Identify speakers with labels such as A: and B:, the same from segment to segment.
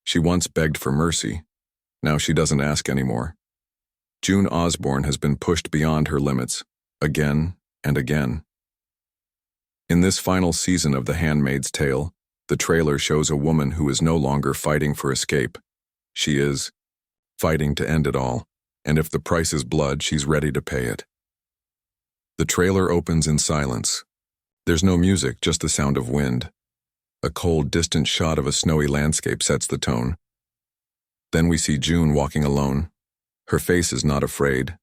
A: She once begged for mercy. Now she doesn't ask anymore. June Osborne has been pushed beyond her limits, again and again. In this final season of The Handmaid's Tale, the trailer shows a woman who is no longer fighting for escape. She is fighting to end it all, and if the price is blood, she's ready to pay it. The trailer opens in silence. There's no music, just the sound of wind. A cold, distant shot of a snowy landscape sets the tone. Then we see June walking alone. Her face is not afraid.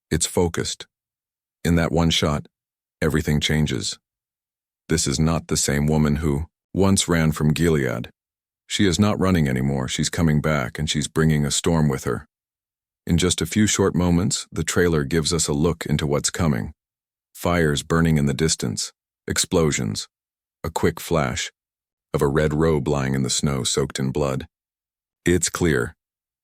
A: It's focused. In that one shot, everything changes. This is not the same woman who once ran from Gilead. She is not running anymore, she's coming back, and she's bringing a storm with her. In just a few short moments, the trailer gives us a look into what's coming. Fires burning in the distance, explosions, a quick flash of a red robe lying in the snow soaked in blood. It's clear.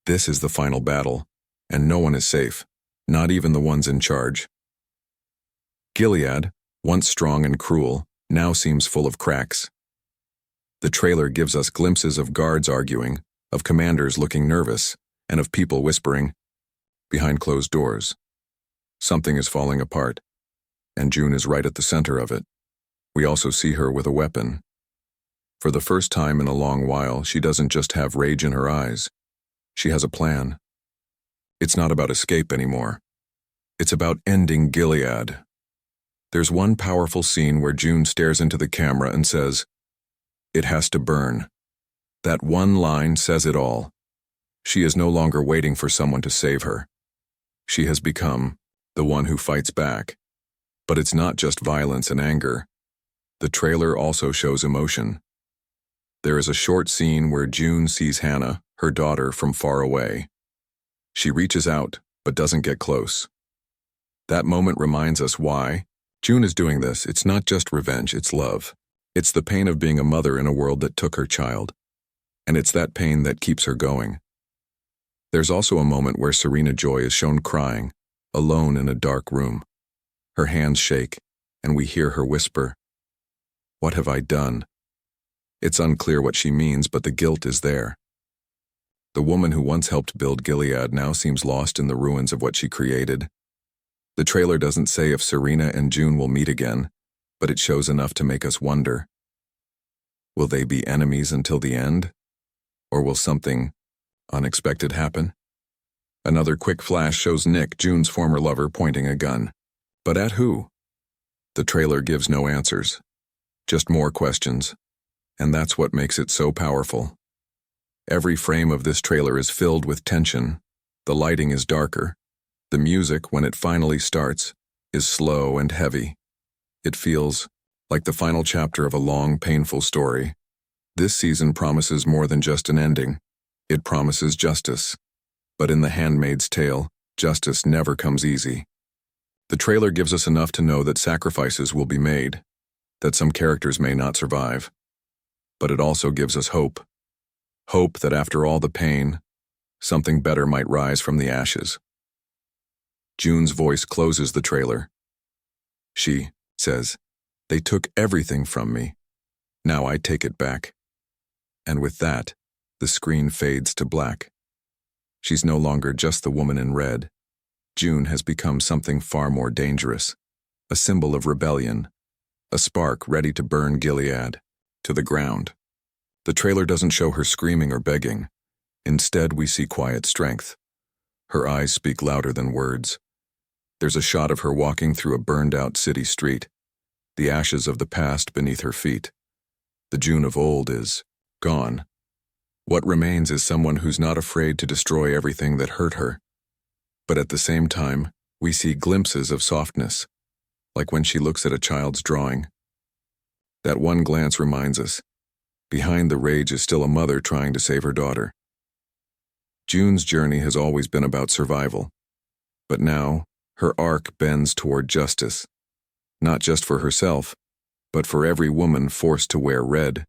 A: This is the final battle, and no one is safe, not even the ones in charge. Gilead, once strong and cruel, now seems full of cracks. The trailer gives us glimpses of guards arguing, of commanders looking nervous, and of people whispering behind closed doors. Something is falling apart, and June is right at the center of it. We also see her with a weapon. For the first time in a long while, she doesn't just have rage in her eyes. She has a plan. It's not about escape anymore. It's about ending Gilead. There's one powerful scene where June stares into the camera and says, "It has to burn." That one line says it all. She is no longer waiting for someone to save her. She has become the one who fights back. But it's not just violence and anger. The trailer also shows emotion. There is a short scene where June sees Hannah, her daughter, from far away. She reaches out, but doesn't get close. That moment reminds us why June is doing this. It's not just revenge, it's love. It's the pain of being a mother in a world that took her child. And it's that pain that keeps her going. There's also a moment where Serena Joy is shown crying, alone in a dark room. Her hands shake, and we hear her whisper, "What have I done?" It's unclear what she means, but the guilt is there. The woman who once helped build Gilead now seems lost in the ruins of what she created. The trailer doesn't say if Serena and June will meet again, but it shows enough to make us wonder. Will they be enemies until the end? Or will something unexpected happen? Another quick flash shows Nick, June's former lover, pointing a gun. But at who? The trailer gives no answers, just more questions, and that's what makes it so powerful. Every frame of this trailer is filled with tension. The lighting is darker. The music, when it finally starts, is slow and heavy. It feels like the final chapter of a long, painful story. This season promises more than just an ending. It promises justice. But in The Handmaid's Tale, justice never comes easy. The trailer gives us enough to know that sacrifices will be made, that some characters may not survive. But it also gives us hope. Hope that after all the pain, something better might rise from the ashes. June's voice closes the trailer. She says, "They took everything from me. Now I take it back." And with that, the screen fades to black. She's no longer just the woman in red. June has become something far more dangerous, a symbol of rebellion, a spark ready to burn Gilead to the ground. The trailer doesn't show her screaming or begging. Instead, we see quiet strength. Her eyes speak louder than words. There's a shot of her walking through a burned-out city street, the ashes of the past beneath her feet. The June of old is gone. What remains is someone who's not afraid to destroy everything that hurt her. But at the same time, we see glimpses of softness, like when she looks at a child's drawing. That one glance reminds us, behind the rage is still a mother trying to save her daughter. June's journey has always been about survival, but now her arc bends toward justice, not just for herself, but for every woman forced to wear red,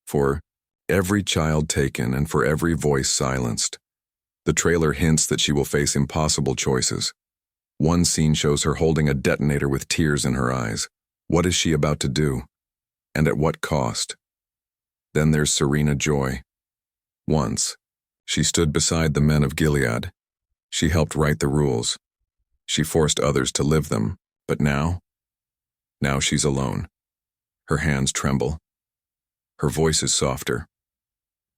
A: for every child taken and for every voice silenced. The trailer hints that she will face impossible choices. One scene shows her holding a detonator with tears in her eyes. What is she about to do? And at what cost? Then there's Serena Joy. Once, she stood beside the men of Gilead. She helped write the rules. She forced others to live them. But now she's alone. Her hands tremble. Her voice is softer.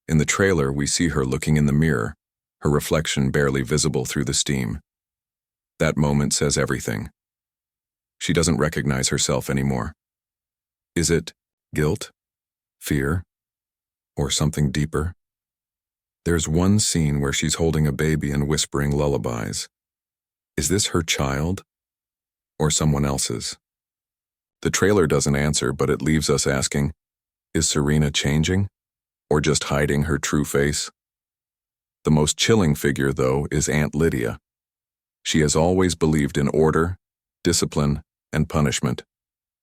A: In the trailer, we see her looking in the mirror, her reflection barely visible through the steam. That moment says everything. She doesn't recognize herself anymore. Is it guilt, fear, or something deeper? There's one scene where she's holding a baby and whispering lullabies. Is this her child, or someone else's? The trailer doesn't answer, but it leaves us asking, is Serena changing, or just hiding her true face? The most chilling figure, though, is Aunt Lydia. She has always believed in order, discipline, and punishment,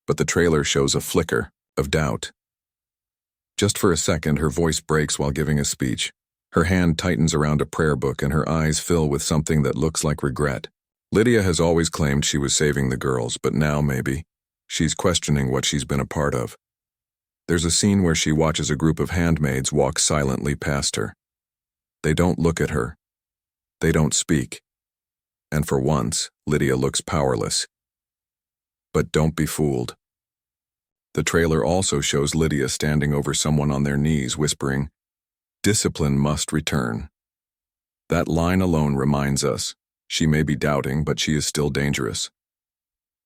A: but the trailer shows a flicker of doubt. Just for a second, her voice breaks while giving a speech. Her hand tightens around a prayer book and her eyes fill with something that looks like regret. Lydia has always claimed she was saving the girls, but now, maybe, she's questioning what she's been a part of. There's a scene where she watches a group of handmaids walk silently past her. They don't look at her. They don't speak. And for once, Lydia looks powerless. But don't be fooled. The trailer also shows Lydia standing over someone on their knees, whispering, "Discipline must return." That line alone reminds us, she may be doubting, but she is still dangerous.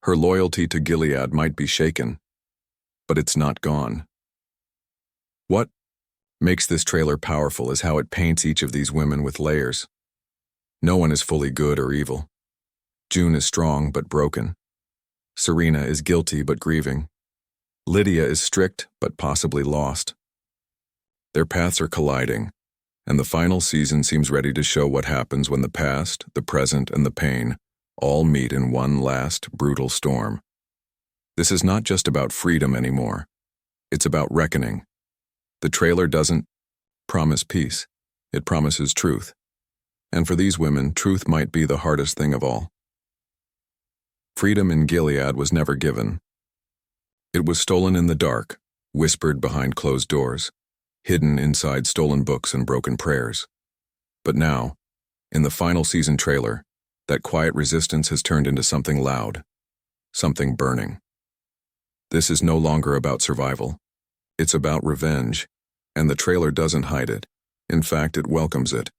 A: Her loyalty to Gilead might be shaken, but it's not gone. What makes this trailer powerful is how it paints each of these women with layers. No one is fully good or evil. June is strong but broken. Serena is guilty but grieving. Lydia is strict but possibly lost. Their paths are colliding, and the final season seems ready to show what happens when the past, the present, and the pain all meet in one last, brutal storm. This is not just about freedom anymore. It's about reckoning. The trailer doesn't promise peace. It promises truth. And for these women, truth might be the hardest thing of all. Freedom in Gilead was never given. It was stolen in the dark, whispered behind closed doors, hidden inside stolen books and broken prayers. But now, in the final season trailer, that quiet resistance has turned into something loud, something burning. This is no longer about survival. It's about revenge, and the trailer doesn't hide it. In fact, it welcomes it.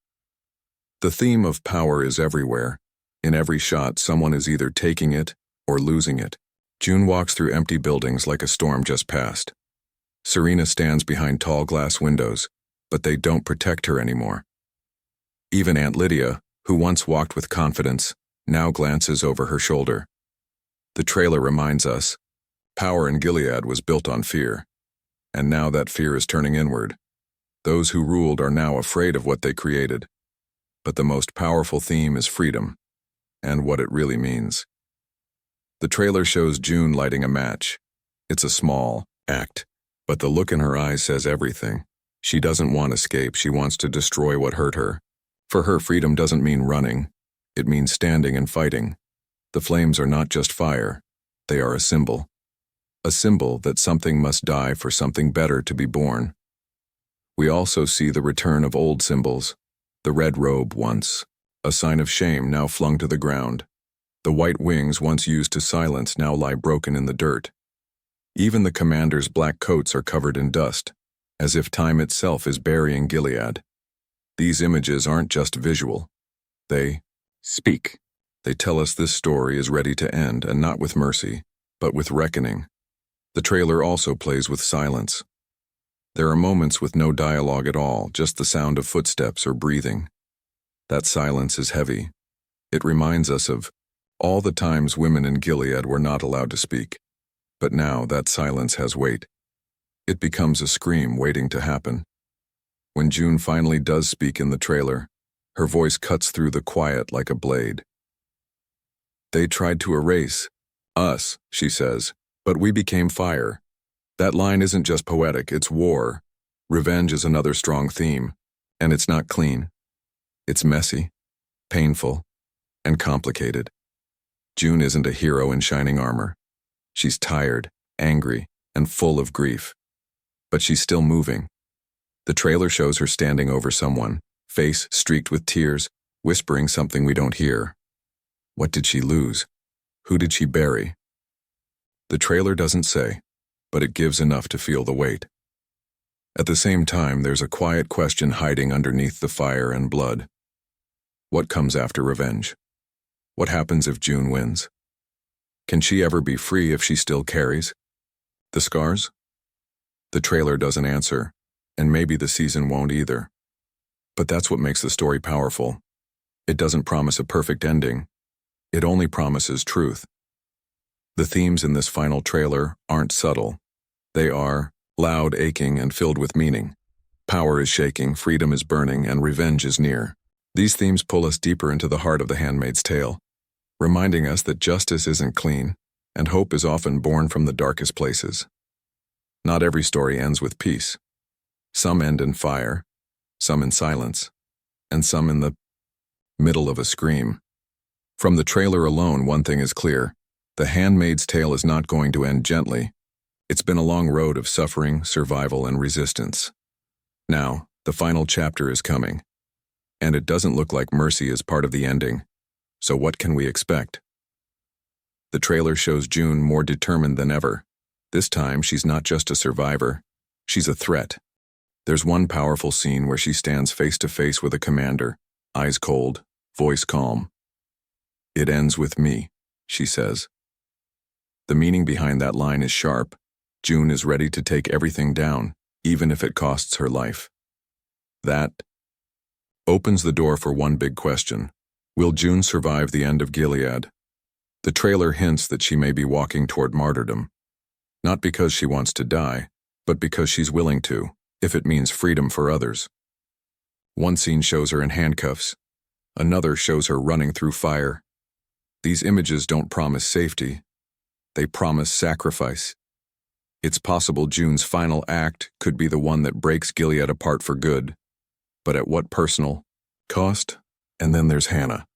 A: The theme of power is everywhere. In every shot, someone is either taking it or losing it. June walks through empty buildings like a storm just passed. Serena stands behind tall glass windows, but they don't protect her anymore. Even Aunt Lydia, who once walked with confidence, now glances over her shoulder. The trailer reminds us, power in Gilead was built on fear, and now that fear is turning inward. Those who ruled are now afraid of what they created. But the most powerful theme is freedom, and what it really means. The trailer shows June lighting a match. It's a small act, but the look in her eyes says everything. She doesn't want escape, she wants to destroy what hurt her. For her, freedom doesn't mean running. It means standing and fighting. The flames are not just fire, they are a symbol. A symbol that something must die for something better to be born. We also see the return of old symbols. The red robe once, a sign of shame, now flung to the ground. The white wings once used to silence now lie broken in the dirt. Even the commander's black coats are covered in dust, as if time itself is burying Gilead. These images aren't just visual. They speak. They tell us this story is ready to end, and not with mercy, but with reckoning. The trailer also plays with silence. There are moments with no dialogue at all, just the sound of footsteps or breathing. That silence is heavy. It reminds us of all the times women in Gilead were not allowed to speak. But now that silence has weight. It becomes a scream waiting to happen. When June finally does speak in the trailer, her voice cuts through the quiet like a blade. They tried to erase us, she says, but we became fire. That line isn't just poetic, it's war. Revenge is another strong theme, and it's not clean. It's messy, painful, and complicated. June isn't a hero in shining armor. She's tired, angry, and full of grief. But she's still moving. The trailer shows her standing over someone, face streaked with tears, whispering something we don't hear. What did she lose? Who did she bury? The trailer doesn't say, but it gives enough to feel the weight. At the same time, there's a quiet question hiding underneath the fire and blood. What comes after revenge? What happens if June wins? Can she ever be free if she still carries the scars? The trailer doesn't answer, and maybe the season won't either. But that's what makes the story powerful. It doesn't promise a perfect ending. It only promises truth. The themes in this final trailer aren't subtle. They are loud, aching, and filled with meaning. Power is shaking, freedom is burning, and revenge is near. These themes pull us deeper into the heart of the Handmaid's Tale, reminding us that justice isn't clean, and hope is often born from the darkest places. Not every story ends with peace. Some end in fire, some in silence, and some in the middle of a scream. From the trailer alone, one thing is clear. The Handmaid's Tale is not going to end gently. It's been a long road of suffering, survival, and resistance. Now, the final chapter is coming. And it doesn't look like mercy is part of the ending. So what can we expect? The trailer shows June more determined than ever. This time, she's not just a survivor. She's a threat. There's one powerful scene where she stands face to face with a commander, eyes cold, voice calm. "It ends with me," she says. The meaning behind that line is sharp. June is ready to take everything down, even if it costs her life. That opens the door for one big question. Will June survive the end of Gilead? The trailer hints that she may be walking toward martyrdom. Not because she wants to die, but because she's willing to, if it means freedom for others. One scene shows her in handcuffs. Another shows her running through fire. These images don't promise safety. They promise sacrifice. It's possible June's final act could be the one that breaks Gilead apart for good. But at what personal cost? And then there's Hannah.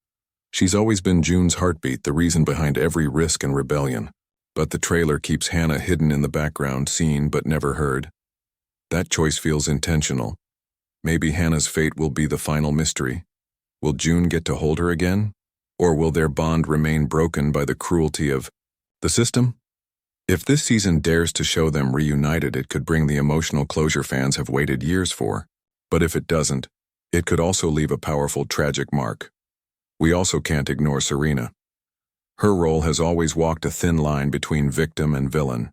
A: She's always been June's heartbeat, the reason behind every risk and rebellion. But the trailer keeps Hannah hidden in the background, seen but never heard. That choice feels intentional. Maybe Hannah's fate will be the final mystery. Will June get to hold her again? Or will their bond remain broken by the cruelty of the system? If this season dares to show them reunited, it could bring the emotional closure fans have waited years for. But if it doesn't, it could also leave a powerful, tragic mark. We also can't ignore Serena. Her role has always walked a thin line between victim and villain.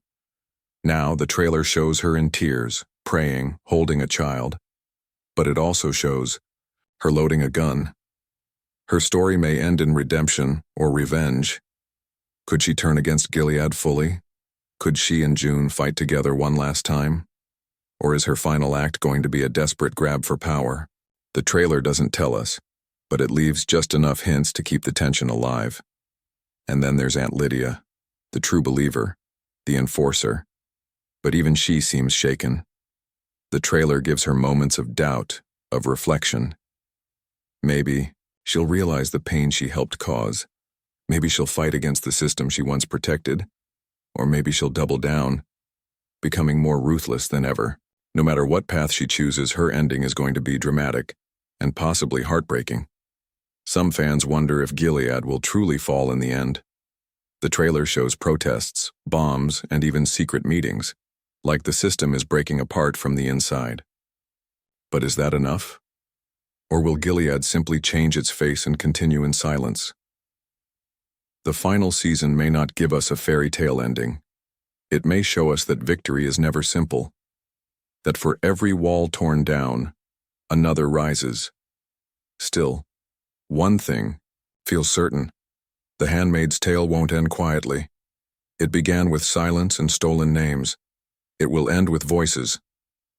A: Now the trailer shows her in tears, praying, holding a child. But it also shows her loading a gun. Her story may end in redemption or revenge. Could she turn against Gilead fully? Could she and June fight together one last time? Or is her final act going to be a desperate grab for power? The trailer doesn't tell us, but it leaves just enough hints to keep the tension alive. And then there's Aunt Lydia, the true believer, the enforcer. But even she seems shaken. The trailer gives her moments of doubt, of reflection. Maybe she'll realize the pain she helped cause. Maybe she'll fight against the system she once protected. Or maybe she'll double down, becoming more ruthless than ever. No matter what path she chooses, her ending is going to be dramatic and possibly heartbreaking. Some fans wonder if Gilead will truly fall in the end. The trailer shows protests, bombs, and even secret meetings, like the system is breaking apart from the inside. But is that enough? Or will Gilead simply change its face and continue in silence? The final season may not give us a fairy tale ending. It may show us that victory is never simple, that for every wall torn down, another rises. Still, one thing feels certain. The Handmaid's Tale won't end quietly. It began with silence and stolen names. It will end with voices,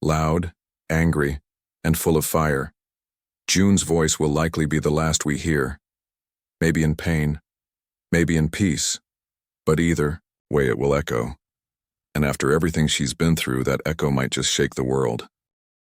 A: loud, angry, and full of fire. June's voice will likely be the last we hear. Maybe in pain, maybe in peace, but either way it will echo. And after everything she's been through, that echo might just shake the world.